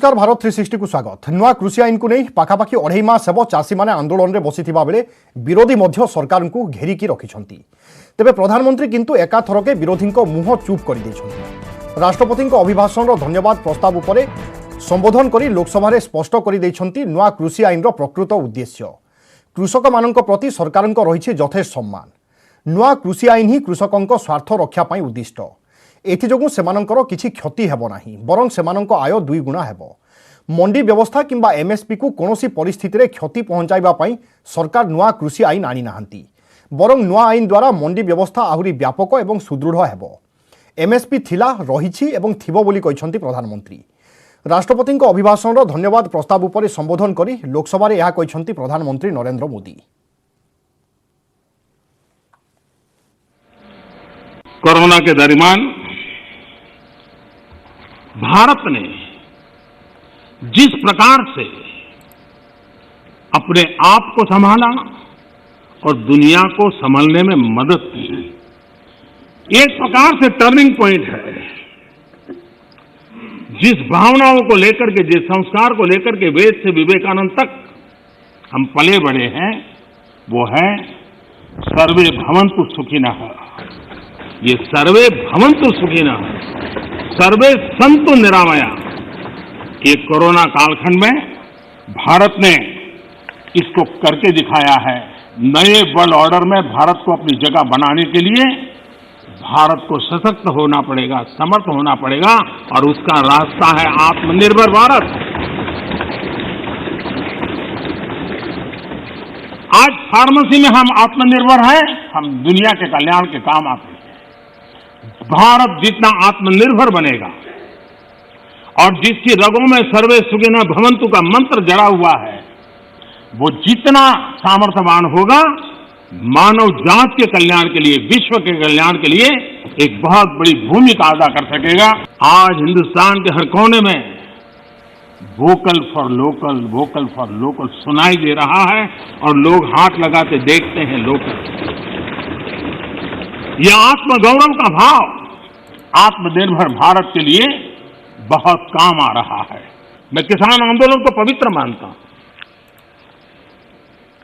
नमस्कार भारत 360 को स्वागत। नुआ कृषि आईन को नहीं पाखापाखि 2.5 मास हेब चाषी माने आंदोलन रे बसिथिबा बेले विरोधी मध्य सरकार को घेरिकी रखिछंती। तेबे प्रधानमंत्री किंतु एकाथरके विरोधी को मुह चुप कर दैछंती। राष्ट्रपति अभिभाषण धन्यवाद प्रस्ताव उपरे संबोधन करी लोकसभा स्पष्ट कर दैछंती नुआ कृषि आईन प्रकृत उद्देश्य। कृषक मानक प्रति सरकार रही यथेष्ट सम्मान। नुआ कृषि आईन ही कृषकों स्वार्थ रक्षा पाई उद्दिष्ट। एथिजोगु सेमानंकर किछि क्षति हेबो नाही, बरं सेमानंक आय 2 गुणा हेबो। मंडी व्यवस्था किंबा एमएसपी को कोनोसी परिस्थिति रे क्षति पहुंचाइबा पई सरकार नुआ कृषि आईन आनी नाहंती, बरं नुआ आईन द्वारा मंडी व्यवस्था आहुरी व्यापक एवं सुदृढ़ हेबो। एमएसपी थिला रहिछि एवं थिबो बोली कहिसंती प्रधानमंत्री। राष्ट्रपति अभिभाषण धन्यवाद प्रस्ताव उपरे संबोधन करी लोकसभा रे यह कहिसंती प्रधानमंत्री नरेंद्र मोदी। कोरोना के दरमियान भारत ने जिस प्रकार से अपने आप को संभाला और दुनिया को संभालने में मदद की, एक प्रकार से टर्निंग पॉइंट है। जिस भावनाओं को लेकर के, जिस संस्कार को लेकर के वेद से विवेकानंद तक हम पले बड़े हैं, वो है सर्वे भवन्तु सुखिनः। ये सर्वे भवन्तु सुखिनः, सर्वे सन्तु निरामया, ये कोरोना कालखंड में भारत ने इसको करके दिखाया है। नए वर्ल्ड ऑर्डर में भारत को अपनी जगह बनाने के लिए भारत को सशक्त होना पड़ेगा, समर्थ होना पड़ेगा, और उसका रास्ता है आत्मनिर्भर भारत। आज फार्मेसी में हम आत्मनिर्भर हैं, हम दुनिया के कल्याण के काम आते हैं। भारत जितना आत्मनिर्भर बनेगा और जिसकी रगों में सर्वे सुखिनः भवन्तु का मंत्र जड़ा हुआ है, वो जितना सामर्थ्यवान होगा, मानव जात के कल्याण के लिए, विश्व के कल्याण के लिए एक बहुत बड़ी भूमिका अदा कर सकेगा। आज हिंदुस्तान के हर कोने में vocal for local, vocal for local सुनाई दे रहा है और लोग हाथ लगाते देखते हैं लोकल। यह आत्मगौरव का भाव आत्मनिर्भर भारत के लिए बहुत काम आ रहा है। मैं किसान आंदोलन को पवित्र मानता हूं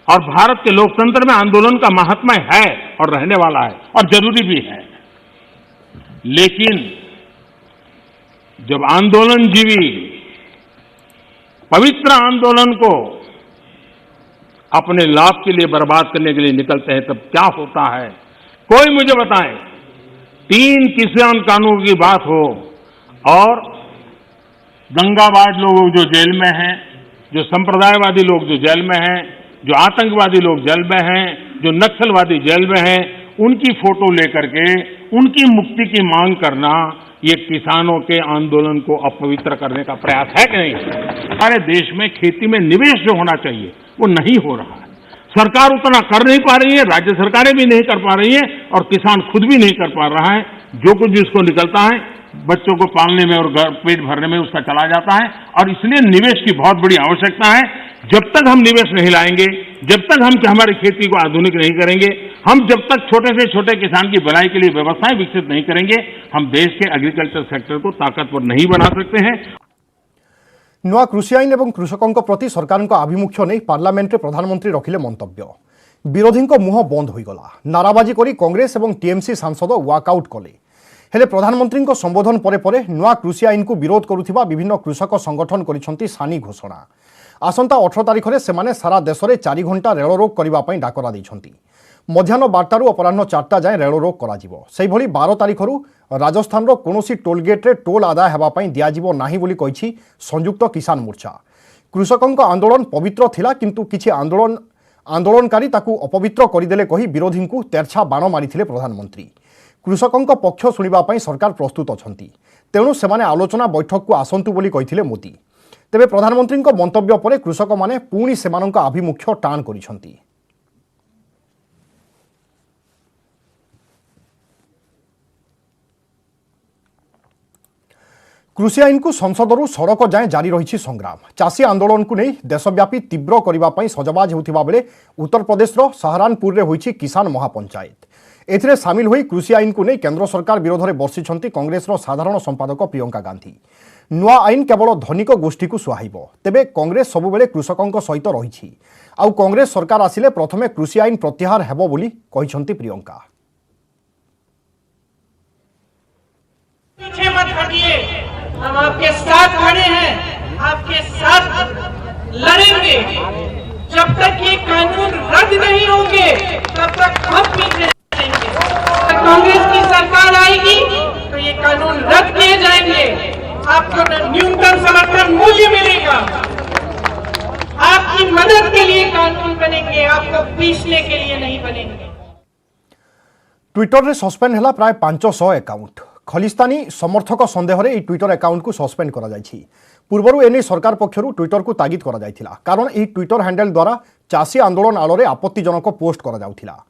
और भारत के लोकतंत्र में आंदोलन का महात्म्य है और रहने वाला है और जरूरी भी है। लेकिन जब आंदोलनजीवी पवित्र आंदोलन को अपने लाभ के लिए बर्बाद करने के लिए निकलते हैं, तब क्या होता है? कोई मुझे बताए। 3 किसान कानून की बात हो और दंगाबाज लोग जो जेल में हैं, जो संप्रदायवादी लोग जो जेल में हैं, जो आतंकवादी लोग जेल में हैं, जो नक्सलवादी जेल में हैं, उनकी फोटो लेकर के उनकी मुक्ति की मांग करना, ये किसानों के आंदोलन को अपवित्र करने का प्रयास है कि नहीं? सारे देश में खेती में निवेश जो होना चाहिए वो नहीं हो रहा है। सरकार उतना कर नहीं पा रही है, राज्य सरकारें भी नहीं कर पा रही है और किसान खुद भी नहीं कर पा रहा है। जो कुछ जिसको निकलता है बच्चों को पालने में और पेट भरने में उसका चला जाता है, और इसलिए निवेश की बहुत बड़ी आवश्यकता है। जब तक हम निवेश नहीं लाएंगे, जब तक हम हमारी खेती को आधुनिक नहीं करेंगे, हम जब तक छोटे से छोटे किसान की भलाई के लिए व्यवस्थाएं विकसित नहीं करेंगे, हम देश के एग्रीकल्चर सेक्टर को ताकतवर नहीं बना सकते हैं। नुआ कृषि आईन एवं कृषकों प्रति सरकार आभिमुख्य नहीं पार्लियामेंट रे प्रधानमंत्री रखिले मंतव्य। विरोधी मुह बंद हो गला। नाराबाजी करी कांग्रेस और टीएमसी सांसद वाकआउट कले। हेले प्रधानमंत्री संबोधन परे परे नुआ कृषि आईन को विरोध करुथिबा विभिन्न कृषक संगठन करिसेंती सानी घोषणा। आसंता 18 तारिख में सेमाने सारा देश में 4 घंटा रेल रोक करने डाकरा दैछंती। मध्याह्न 12 अपराह्न 4टा जाए रेल रोक करा। सेहि भली 12 तारिख राजस्थान कोनोसी टोलगेट रे टोल आदाय हेबापई दियाजिबो नाही बोली कहिछि संयुक्त किसान मोर्चा। कृषकों आंदोलन पवित्र थिला, किंतु किछि आंदोलनकारी ताकू अपवित्र करदेले कही विरोधी को तेरछा बाण मारिथिले प्रधानमंत्री। कृषकों पक्ष शुणिबा सरकार प्रस्तुत अछंती, तेणु सेमाने आलोचना बैठक को आसंतु बोली कहिथिले मोदी। तेबे प्रधानमंत्री मंतव्य परे कृषक माने पुणी सेमानंक आभिमुख्य टाण करिसंती। कृषि आईन को संसदरू सड़क जाए जारी रही संग्राम। चाषी आंदोलन को नहीं देशव्यापी तीव्र करने सजबाज होता बेले उत्तर प्रदेश सहारानपुर में होईछि किसान महापंचायत। एथिरे सामिल होई कृषि आईन को नहीं केंद्र सरकार विरोध में बर्षिछंती कांग्रेस साधारण संपादक प्रियंका गांधी। नुआ आईन केवल धनिक गोष्ठी को सुहाइब तेबे कांग्रेस सबुबेले कृषकों सहित रही आउ कांग्रेस सरकार आसिले प्रथमे कृषि आईन प्रत्याहार हेबो बोली कहिसंती प्रियंका। पीछे मत हटिए, हम आपके साथ खड़े हैं, आपके साथ लड़ेंगे। जब तक ये कानून रद्द नहीं होंगे तब तक हम पीछे नहीं रहेंगे। कांग्रेस की सरकार आएगी तो ये कानून रद्द किए जाएंगे। आपको न्यूनतम समर्थन मूल्य मिलेगा, आपकी मदद के लिए कानून बनेंगे, आपको पीसने के लिए नहीं बनेंगे। ट्विटर रे सस्पेंड हैला प्राय 500 अकाउंट। खलिस्तानी समर्थक संदेह रे ट्विटर अकाउंट को सस्पेंड करा जायछि। पूर्वरु एने सरकार पक्षरु ट्विटर को तागिद करा जायथिला, कारण एही ट्विटर हैंडल द्वारा चाषी आंदोलन आलोरे आपत्तिजनक पोस्ट करा जाउथिला।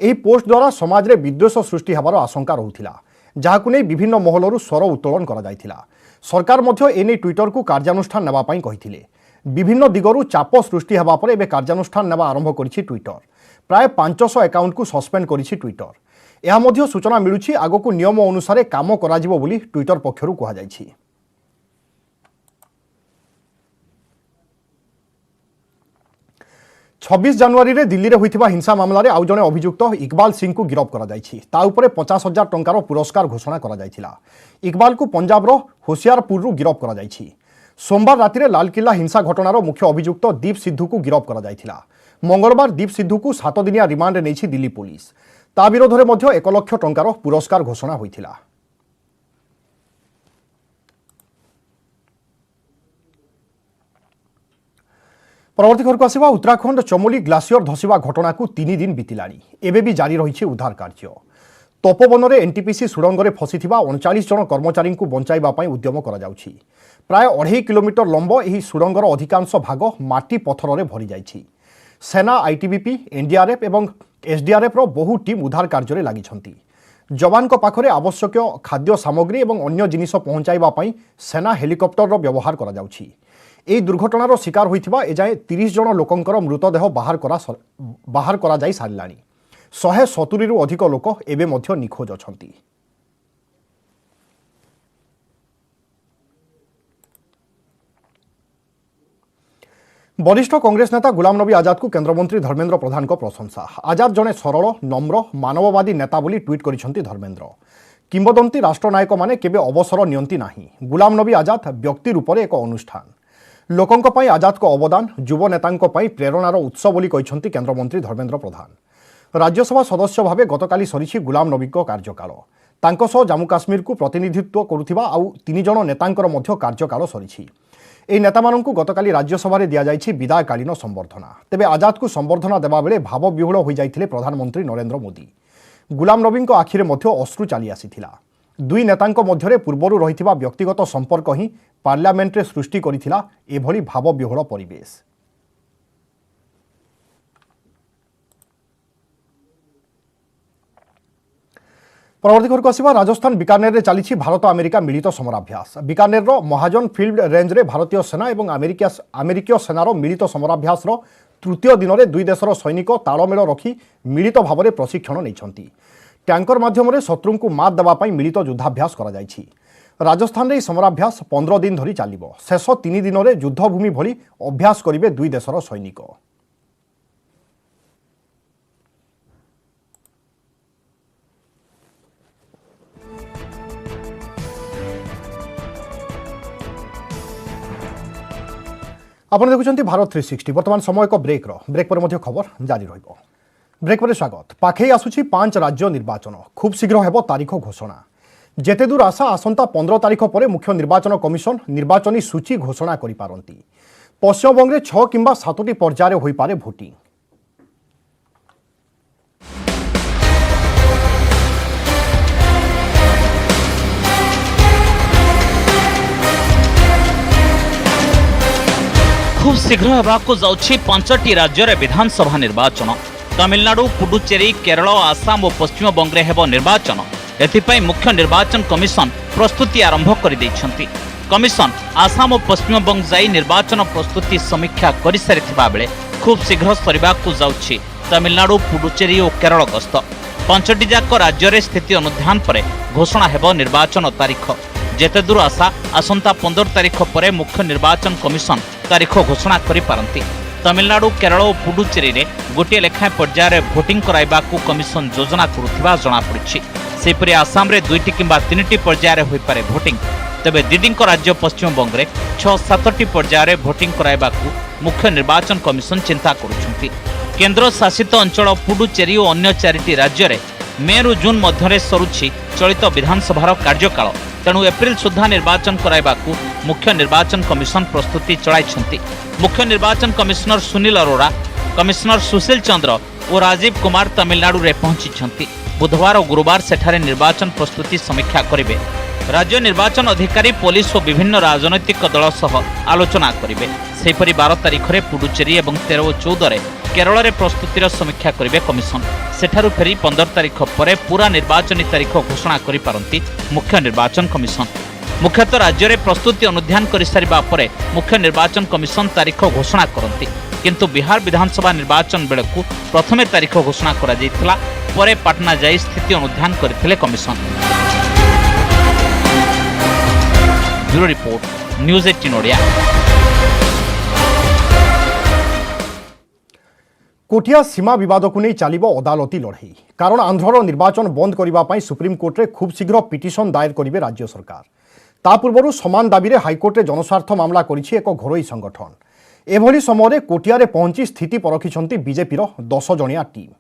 एही पोस्ट द्वारा समाज रे विद्वेष सृष्टि हेबार आशंका रहुथिला, जाहाकु नै विभिन्न महलरु स्वर उत्तोलन करा जायथिला। सरकार मध्य एने ट्विटर को कार्यानुष्ठान नेबा पई कहिथिले। विभिन्न दिगरु चाप सृष्टि हेबा परे एबे कार्यानुष्ठान नेबा आरंभ करिछि ट्विटर। प्राय 500 अकाउंट को सस्पेंड करिछि ट्विटर। यह मध्य सूचना मिलुछि आगकु नियम अनुसार काम कराजिबो बोली ट्विटर पक्षरु कहा जायछि। छब्बीस जनवरी रे दिल्ली रे होइथिबा हिंसा मामला रे आउ जणे अभियुक्त इकबाल सिंह को गिरफ्त करा जायछि। ता उपरे 50,000 टंकार पुरस्कार घोषणा करा जायथिला। इकबाल को पंजाब रो होशियारपुर रु गिरफ्त करा जायछि। सोमवार राति रे लालकिल्ला हिंसा घटनार मुख्य अभियुक्त दीप सिद्धू को गिरफ्त करा जायथिला। मंगलवार दीप सिद्धू को 7 दिनिया रिमांड नेछि दिल्ली पुलिस। ता विरोध में 1 लाख टंकार पुरस्कार घोषणा होइथिला। परवर्ती खबर को आसिबा उत्तराखंड चमोली ग्लासियर धसिबा घटना को 3 दिन बीतिलानी। एबे भी जारी रही उद्धार कार्य। तपोवन में एनटीपीसी सुड़ंगे फसिथिबा 39 जन कर्मचारी को बंचाइबा पई उद्यम करा जाउछि। प्राय 2.5 किलोमीटर लंब एही सुड़ंगर अधिकांश भाग माटी पथर रे भरी जाइछि। सेना, आईटीबीपी, एनडीआरएफ एवं एसडीआरएफ रो बहु टीम उद्धार कार्य लागिछंती। जवान को पाखरे आवश्यक खाद्य सामग्री एवं अन्य जिनिस पहुंचाइबा पई सेना हेलिकॉप्टर रो व्यवहार करा जाउछि। एही दुर्घटनार शिकार होइथिबा एजाए 30 जन लोकंकर मृतदेह बाहर करा जाई सारिलानी। 170 रु अधिक लोक एबे मध्य निखोज अछंती। वरिष्ठ कांग्रेस नेता गुलाम नबी आजाद को केंद्रमंत्री धर्मेंद्र प्रधान को प्रशंसा। आजाद जने सरल, नम्र, मानववादी नेता बोली ट्वीट करिसेंती धर्मेंद्र। किंबदंती राष्ट्रनायक माने केबे अवसर नियंती नाही। गुलाम नबी आजाद व्यक्ति रूप में एक अनुष्ठान। लोकंक पई आजाद को अवदान युव नेतांक पई प्रेरणार उत्स बोली कहिसेंती केंद्रमंत्री धर्मेंद्र प्रधान। राज्यसभा सदस्य भावे गतकाली सरिछि गुलाम नबी को कार्यकाल। तांको सह जम्मू काश्मीर को प्रतिनिधित्व करुथिबा आउ 3 जन नेतांकर मध्य कार्यकाल सरिछि। एही नेतामानंकु गतकाली राज्यसभा रे दिया जाइछि विदायकालीन संबर्धना। तेबे आजाद को संबर्धना देबा बेले भावविह्वल होई जाइथिले प्रधानमंत्री नरेंद्र मोदी। गुलाम नबींक आखिरे मध्य अश्रु चाली आसीथिला। दुई नेतांक मध्यरे पूर्वरु रहिथिबा व्यक्तिगत संपर्क ही पार्लियामेंट रे सृष्टि करिथिला एभली भावविह्वल परिवेश। परवर्ती खबर को आसिबा राजस्थान बीकानेर रे चली भारत अमेरिका मिलित समराभ्यास। बीकानेर रो महाजन फील्ड रेंज रे भारतीय सेना और अमेरिकीय सेनार मिलित समराभ्यास तृतीय दिन में दुई देशर सैनिक तालमेल रखी मिलित भाव में प्रशिक्षण नहीं। टैंकर माध्यम शत्रु को मात देवाई मिलित युद्धाभ्यास करा जायछि। राजस्थान रे समराभ्यास 15 दिन धरी चलिबो। शेष 3 दिन में युद्धभूमि भली अभ्यास करिवे दुई देशर सैनिक। आपण देखुछंती भारत 360। वर्तमान समय एक ब्रेक पर मध्य खबर जारी रहिबो। ब्रेक पर स्वागत। पाखई आसुछि 5 राज्य निर्वाचन। खूब शीघ्र हेबो तारीख घोषणा। जेते दूर आशा आसंता 15 तारीख पर मुख्य निर्वाचन कमिशन निर्वाचनी सूची घोषणा करि पारंती। पश्चिमबंग रे 6 किंबा 7टी पर्याय होई पारे भोटिंग। खूब शीघ्र हेबाकु जाउछि 5टी राज्य रे विधानसभा निर्वाचन। तमिलनाडु, पुडुचेरी, केरल, आसाम और पश्चिमबंग रे हेबो निर्वाचन। एथिपाई मुख्य निर्वाचन कमिशन प्रस्तुति आरंभ कर दैछंती। कमिशन आसाम और पश्चिमबंग जाई निर्वाचन प्रस्तुति समीक्षा कर सारिथिबा बेले खूब शीघ्र सरिबाकु जाउछि तमिलनाडु, पुडुचेरी और केरल गस्त। 5टी जाक राज्य रे स्थिति अनुध्यान पर घोषणा हेबो निर्वाचन तारीख। जेते दूर आशा आसंता 15 तारिख पर मुख्य निर्वाचन कमिशन तारिख घोषणा करि पारंती। तमिलनाडु, केरल और पुडुचेरी रे गोटे लेखाएं पर्यायर भोटिंग कराइबाकू कमिशन योजना करुथिबा जणा पड़िछि। सेपरि आसाम रे 2टी किंबा 3टी पर्यायर होई पारे भोटिंग। तबे दिदिंक राज्य पश्चिम बंग रे 6-7टी पर्यायर भोटिंग कराइबाकू मुख्य निर्वाचन कमिशन चिंता करुछंती। केंद्र शासित अंचल पुडुचेरी और अन्य 4टी राज्य रे मे रु जून मध्य सरुछि चलित विधानसभार कार्यकाल। तेणु एप्रिल सुधा निर्वाचन कराइबाकू मुख्य निर्वाचन कमिशन प्रस्तुति चलाइछंती। मुख्य निर्वाचन कमिशनर सुनील अरोड़ा, कमिशनर सुशील चंद्र और राजीव कुमार तमिलनाडु रे पहुंची। बुधवार और गुरुवार सेठारे निर्वाचन प्रस्तुति समीक्षा करिवे। राज्य निर्वाचन अधिकारी, पुलिस और विभिन्न राजनैतिक दल सह आलोचना करिवे। सेपरि 12 तारिख रे पुडुचेरी और 13 और 14 रे केरल रे प्रस्तुतिर समीक्षा करिवे कमिशन। सेठारु फेरी 15 तारिख पर पूरा निर्वाचनी तारिख घोषणा करि पारंती मुख्य निर्वाचन कमिशन। मुख्यतः राज्य रे प्रस्तुति अनुध्यान करि सारिबा परे मुख्य निर्वाचन कमिशन तारिख घोषणा करंती। किंतु बिहार विधानसभा निर्वाचन बेलकू प्रथमे तारिख घोषणा करा जायतिला, परे पाटना जाई स्थिति अनुध्यान करथिले commission. Bureau report, news 18 Odia. Kotia सीमा विवाद को नहीं चलिबो अदालती लड़ाई। कारण आंध्रर निर्वाचन बंद करने सुप्रीमकोर्ट रे खूब शीघ्र पिटिशन दायर करिवे राज्य सरकार। ता पूर्व समान दाबी रे हाईकोर्ट रे जनस्वार्थ मामला करिछि एक घरोई संगठन। एभली समय कोटिया रे पहुंची स्थिति परखिछंती बीजेपी रो 10 जणिया टीम।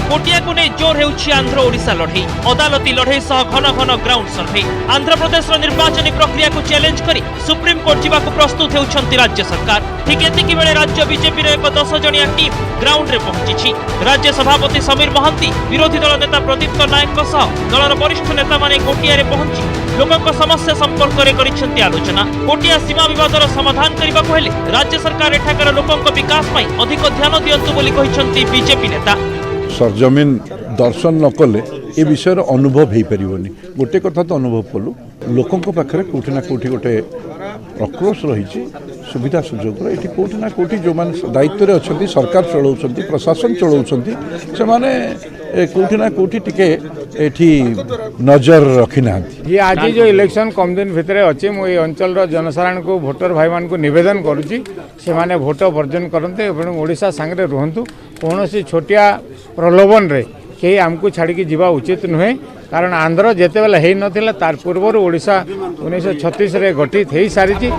कोटिया को नहीं जोर हेउछि आंध्र ओडिशा लड़ाई। अदालती लड़ाई सह घन घन ग्राउंड सर्वे। आंध्र प्रदेश निर्वाचन प्रक्रिया को चैलेंज करी सुप्रीम कोर्ट जावाक प्रस्तुत हेउछंती राज्य सरकार। ठीक एतिकी बेले राज्य बीजेपी रो एक 10 जणिया टीम ग्राउंड रे पहुंची। राज्य सभापति समीर महांती, विरोधी दल नेता प्रदीप्त नायक सह दलर वरिष्ठ नेता माने कोटिया रे पहुंची लोकक समस्या संपर्क रे करिसंती आलोचना। कोटिया सीमा विवादर समाधान करबाकू हेले राज्य सरकार एठाकर लोकक विकास पई अधिक ध्यान दियंतु बोली कहिसंती बीजेपी नेता। सरजमीन दर्शन न कले ए विषय अनुभव हो पारिबनी। गोटे कथा तो अनुभव कलु लोकों पाखे कौटी ना कौटी गोटे आक्रोश रही सुविधा सुजोग ये कौटी ना कौटी जो मैंने दायित्व अच्छा सरकार चलाउछंती, प्रशासन चलाउछंती, से माने कौटी ना कौटी टिके एठी नजर रखी ना। ये आज जो इलेक्शन कम दिन भितर अच्छे मुझे अंचल जनसाधारण को भोटर भाई मान को निवेदन करुच्ची से माने भोट वर्जन करते ओडिशा सांगे रुहतु। कौन छोटिया प्रलोभन रे कहीं आमको छाड़ी जीवा उचित नुहे। कारण आंध्र जिते बेले हो नाला तार पूर्व ओडिशा 1936 रे गठित हो सारी।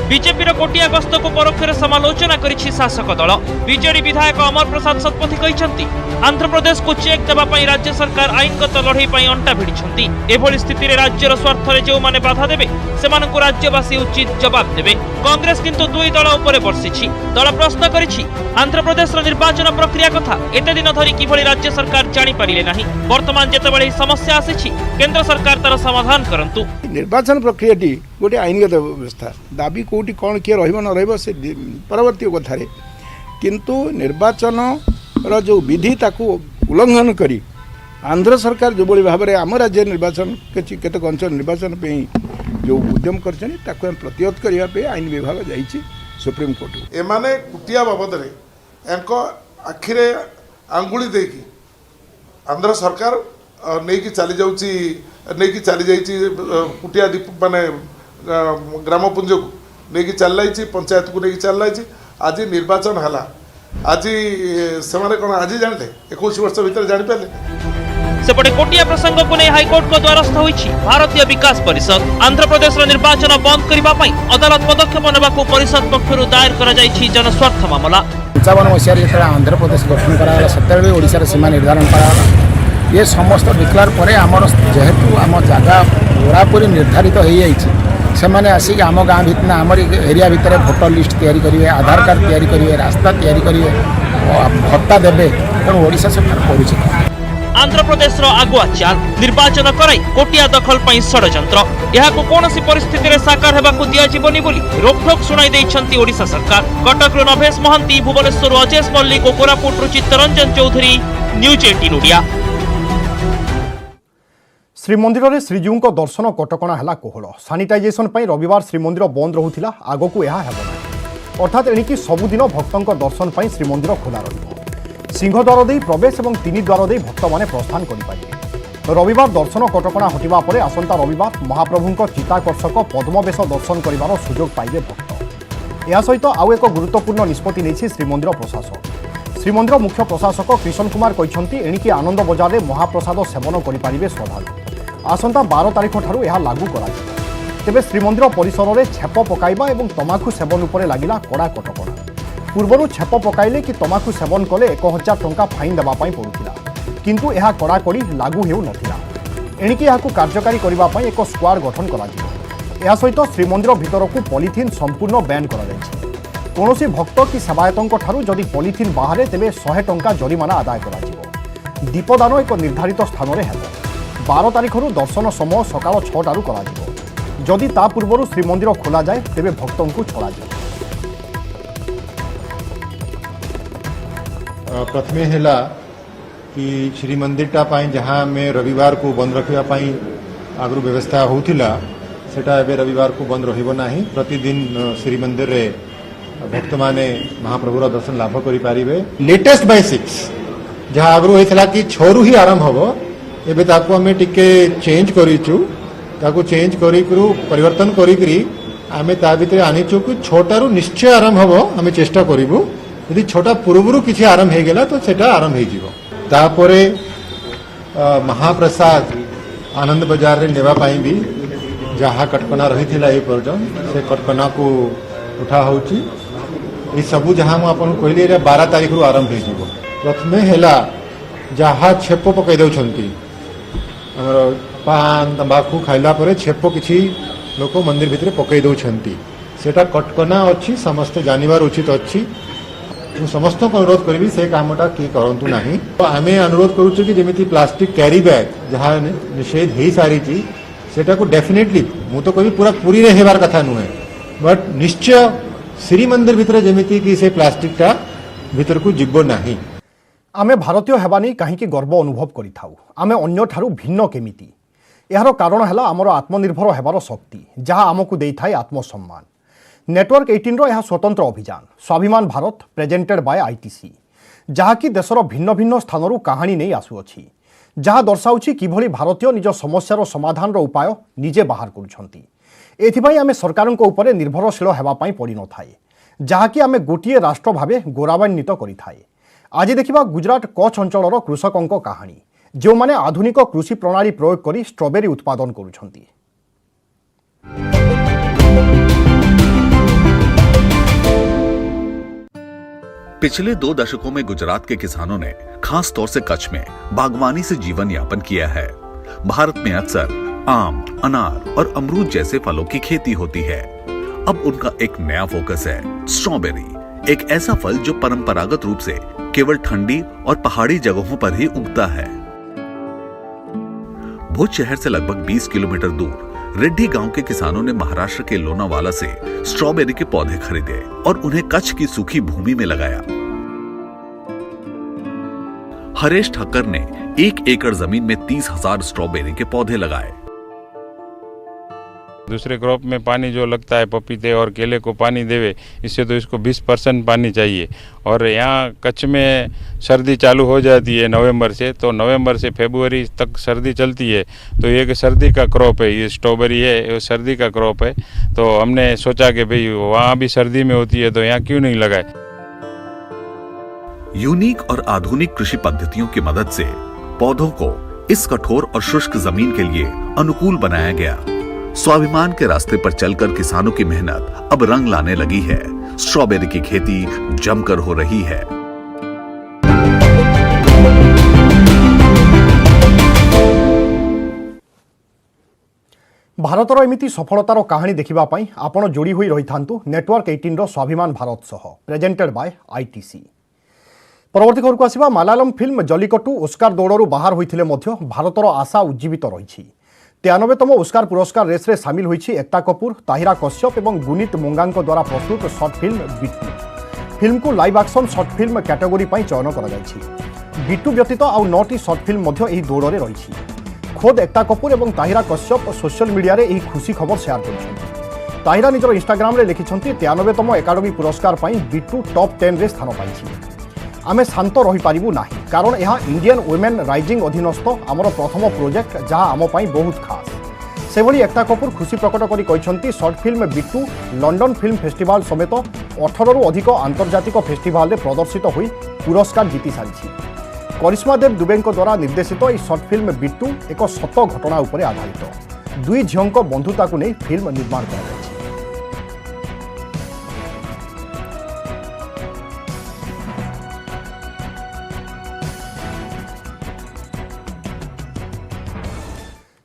बीजेपी कोटिया गस्त को परोक्ष समालोचना करिछि शासक दल। बीजेडी विधायक अमर प्रसाद शतपथी कहिसंती आंध्र प्रदेश को चेक देबा पई राज्य सरकार आईनगत लड़ाई पई अंटा भिड़िछंती। एभली स्थिति रे राज्यर स्वार्थ रे जो माने बाधा देबे सेमानकु राज्यवासी उचित जवाब देबे। कांग्रेस किंतु दुई दल उपरे बर्षिछि। दल प्रश्न करिछि आंध्र प्रदेश निर्वाचन प्रक्रिया कथा एते दिन धरि किभली राज्य सरकार जानि पारिले नाही। वर्तमान जेतेबेले समस्या आसीछि केंद्र सरकार तार समाधान करंतु। निर्वाचन प्रक्रियाटी गोटे आईनगत व्यवस्था दाबी कौटी कौन किए रहिबो न रहिबो से परवर्ती कथारे किंतु निर्वाचन रो जो विधि ताकू उल्लंघन करी आंध्र सरकार जो भाव में आम राज्य निर्वाचन केतक अंचल निर्वाचन पे जो उद्यम कर प्रतिहत करने आईन विभाग जाइए सुप्रीम कोर्ट। एमाने कुटिया बाबद आखिरे आंगुली देकी आंध्र सरकार नहीं चली जाऊँगी नहीं चली जाइए कुटिया माने ग्रामपुंज को नहीं चल रही पंचायत को नहीं चल रही। आज निर्वाचन है आज से कौन आज जानते 21 वर्ष भीतर जापारे। सेपटे कोटिया प्रसंग को नहीं हाईकोर्ट को द्वारस्थ होइछि भारतीय विकास परिषद। आंध्र प्रदेश निर्वाचन बंद करने पर अदालत पदक्षेप नेबाकू परिषद पक्षर दायर करा जाइछि जनस्वार्थ मामला। 55 मसीह जो आंध्र प्रदेश गठन कराला सतबे ओडिशा सीमा निर्धारण कराला। ये समस्त डिक्लेयर पर आमर जेहेतु आम जगह पूरापूरी निर्धारित हो जाइए से मैंने आसिक आम गाँ भितर आम एरिया भितर भोटर लिस्ट तैयारी करेंगे, आधार कार्ड तैयारी करेंगे, रास्ता तैयारी करेंगे, भत्ता देवे। तेणु ओडिशा सरकार करुछि। आंध्र प्रदेश आगुआ चाल निर्वाचन कराई कोटिया दखल पर षड्यंत्र यह कौन परिस्थिति में साकार होगा दिज्वनी बोली रोकठोक शुणाई देइछंती ओडिशा सरकार। कटक नभेश महांती, भुवनेश्वर अजेश मल्लिक और कोरापुट चित्तरंजन चौधरी, न्यूज 18 ओडिया। श्रीमंदिर में श्रीजीऊ को दर्शन कटकणा है कोहल। सानिटाइजेशन पर रविवार श्रीमंदिर बंद रोला आग को यह हेब ना। अर्थात एणिकी सबुदिन भक्तों दर्शन पर श्रीमंदिर खोला रही। सिंहद्वार दे प्रवेश और 3 द्वार दे भक्त मैंने प्रस्थान करेंगे। रविवार दर्शन कटकणा हटिबा परे आसंता रविवार महाप्रभुଙ୍କ चित्ताकर्षक पद्मवेश दर्शन करिवार सुजोग पाइबे भक्त। या सहित आउ एक गुरुत्वपूर्ण निष्पत्ति नेछि श्रीमंदिर प्रशासन। श्रीमंदिर मुख्य प्रशासक कृष्ण कुमार कहते एणिकी आनंद बजार में महाप्रसाद सेवन करेंगे श्रद्धालु। आसंता 12 तारिख ठारू यह लागू करा तेबे श्रीमंदिर परिसर में छेप पकाइबा और तमाखु सेवन उपरे लागिला कड़ा कटकणा। पूर्वरु छेप पकाइले कि तमाखु सेवन कले 1000 टंका फाइन देवाई पड़ुला, किंतु यह कड़ाकड़ी लागू हेउ नथिला। एणिकी यहाकु कार्यकारी करबा पई एक स्क्वाड गठन करा जिवो। या सहित श्रीमंदिर भितरकु पॉलिथिन संपूर्ण बैन करा जायछि। कोनोसी भक्त कि सेवायतंक ठारू जदि पॉलिथिन बाहरे तेबे 100 टंका जरिमाना आदाय करा जिवो। दीपदान एक निर्धारित स्थान में हेबो। 12 तारिखरु दर्शन समय सकाळ 6 टारू करा जिवो। जदि ता पूर्वरु श्रीमंदिर खोला जाए तेबे भक्तंकु छड़ा जाए। प्रथमे हेला कि श्रीमंदिरटा पाई जहाँ में रविवार को बंद रखापी आगु व्यवस्था होता सेटा एबे रविवार को बंद रहिबो नाही। प्रतिदिन श्रीमंदिर रे भक्त माने महाप्रभुर दर्शन लाभ करि पारिबे। लेटेस्ट बाय 6 जहाँ आगु होइतला कि 6 रु ही आरंभ होबो, एबे ताको हमें टिके चेंज करिचु। ताको चेंज करिकरू परिवर्तन करिकरी आमे ता भितरे आनिचु कि 6 निश्चय आरंभ होबो। आमे चेष्टा करिबु यदि 6 पूर्वरु किछि आरंभ हे गेला तो सेटा आरंभ हे जिवो। तापरे महाप्रसाद आनंद बजार रे नेबा पाई भी जहाँ कटकणा रही ए पर्यटन से कटकणा को उठा होची। ये सबू जहाँ मुझे कहली 12 तारिख रु आरंभ हो जिवो। प्रथमे हेला जहाँ छेप पकई दउछंती हमर पान तंबाकू खाइला परे छेप किछि लोक मंदिर भितर पकई दउछंती सेटा कटकणा अछि। समस्त जानिबार उचित अछि। मु समस्त को अनुरोध करी से कामटा कि करंतु नाही। तो आमे अनुरोध करूछु कि जेमिति प्लास्टिक कैरी बैग जहाँ निषेध हो सारी सेटा को डेफिनेटली मु तो कभी पूरा पूरी रे हेबार कथा नुहे, बट निश्चय श्रीमंदिर भितर जेमिति कि से प्लास्टिकटा भितर को जिब्बो नाही। आमे भारतीय हेबानी कहीं गर्व अनुभव करिथाउ। आमे अन्य ठारू भिन्न केमिति। यार कारण है आमर आत्मनिर्भर हेबार शक्ति जहाँ आमको देइथाय आत्मसम्मान। नेटवर्क 18 रो यह स्वतंत्र अभियान स्वाभिमान भारत प्रेजेंटेड बाय आईटीसी जहाँ कि देशर भिन्न भिन्न स्थानरू कहानी नहीं आसुअछि, जहाँ दर्शाउछि किभଳି भारतीय निज समस्यार समाधान उपाय निजे बाहर करुछंती। एथिपाई आमे सरकारक उपरे निर्भरशील हेबा पई पड़ी न थाए, जहाँ कि आमे गोटिए राष्ट्र भावे गौरवान्वित करिथाए। आज देखिबा गुजरात कच्छ अंचलर कृषकक कहानी जो माने आधुनिक कृषि प्रणाली प्रयोग करी स्ट्रॉबेरी उत्पादन करुछंती। पिछले 2 दशकों में गुजरात के किसानों ने खास तौर से कच्छ में बागवानी से जीवन यापन किया है। भारत में अक्सर आम, अनार और अमरूद जैसे फलों की खेती होती है। अब उनका एक नया फोकस है स्ट्रॉबेरी, एक ऐसा फल जो परंपरागत रूप से केवल ठंडी और पहाड़ी जगहों पर ही उगता है। भुज शहर से लगभग 20 किलोमीटर दूर रेड्डी गांव के किसानों ने महाराष्ट्र के लोनावाला से स्ट्रॉबेरी के पौधे खरीदे और उन्हें कच्छ की सूखी भूमि में लगाया। हरेश ठक्कर ने 1 एकड़ जमीन में 30,000 स्ट्रॉबेरी के पौधे लगाए। दूसरे क्रॉप में पानी जो लगता है पपीते और केले को पानी देवे, इससे तो इसको 20% पानी चाहिए। और यहाँ कच्छ में सर्दी चालू हो जाती है नवंबर से, तो नवंबर से फरवरी तक सर्दी चलती है। तो ये सर्दी का क्रॉप है, ये स्ट्रॉबेरी है, ये सर्दी का क्रॉप है। तो हमने सोचा कि भाई वहाँ भी सर्दी में होती है तो यहाँ क्यों नहीं लगाए। यूनिक और आधुनिक कृषि पद्धतियों की मदद से पौधों को इस कठोर और शुष्क जमीन के लिए अनुकूल बनाया गया। स्वाभिमान के रास्ते पर चलकर किसानों की मेहनत अब रंग लाने लगी है। स्ट्रॉबेरी की खेती जमकर हो रही है। भारतर एमिति सफलतार कहानी देखिबा पई आपण जोड़ी होई रही थांतु नेटवर्क 18 रो स्वाभिमान भारत सह प्रेजेंटेड बाय आईटीसी। परवर्ती खबर को आसिबा मलयालम फिल्म जल्लीकट्टू ओस्कार दौड़रू बाहर होइथिले मध्य भारतर आशा उज्जीवित रही। 93तम ओस्कार पुरस्कार रेस रे सामिल होइछि एकता कपूर, ताहिरा कश्यप और गुनीत मुंगांक द्वारा प्रस्तुत शॉर्ट फिल्म बिट्टू। फिल्म को live action short film category पई चयन करा जायछि। बिट्टू व्यतीत आउ 9टी शॉर्ट फिल्म मध्य एही दौड़रे रही। खोद एकता कपूर और ताहिरा कश्यप सोशल मीडिया रे एही खुशी खबर शेयर करछन्ति। ताहिरा निजर इंस्टाग्राम रे लिखिछन्ति 93तम एकाडेमी पुरस्कार पई बिट्टू टॉप 10 रे स्थान पाइछि। आमे शांत रही पारिबु नाही कारण यह इंडियन वुमेन राइजिंग अधीनस्थ आमर प्रथम प्रोजेक्ट जहाँ आम पाई बहुत खास सेभली एकता कपूर खुशी प्रकट करी कहते short film Bittu London film festival समेत 18 रु अधिक आंतर्जातिक फेस्टिवल में प्रदर्शित होई पुरस्कार जीति सारी करिश्मा देव दुबे द्वारा निर्देशित यह शॉर्ट फिल्म बिट्टू एक सत घटना उपर आधारित दुई झील बंधुता को नहीं फिल्म निर्माण कर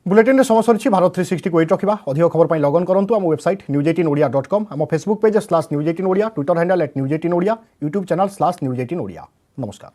बुलेटिन समय सरी भारत 360 को एट रखा अधिक खबर पर लगन करूँ आम वेबसाइट news18odia.com आम Facebook page /news18odia Twitter handle @news18odia YouTube channel /news18odia नमस्कार।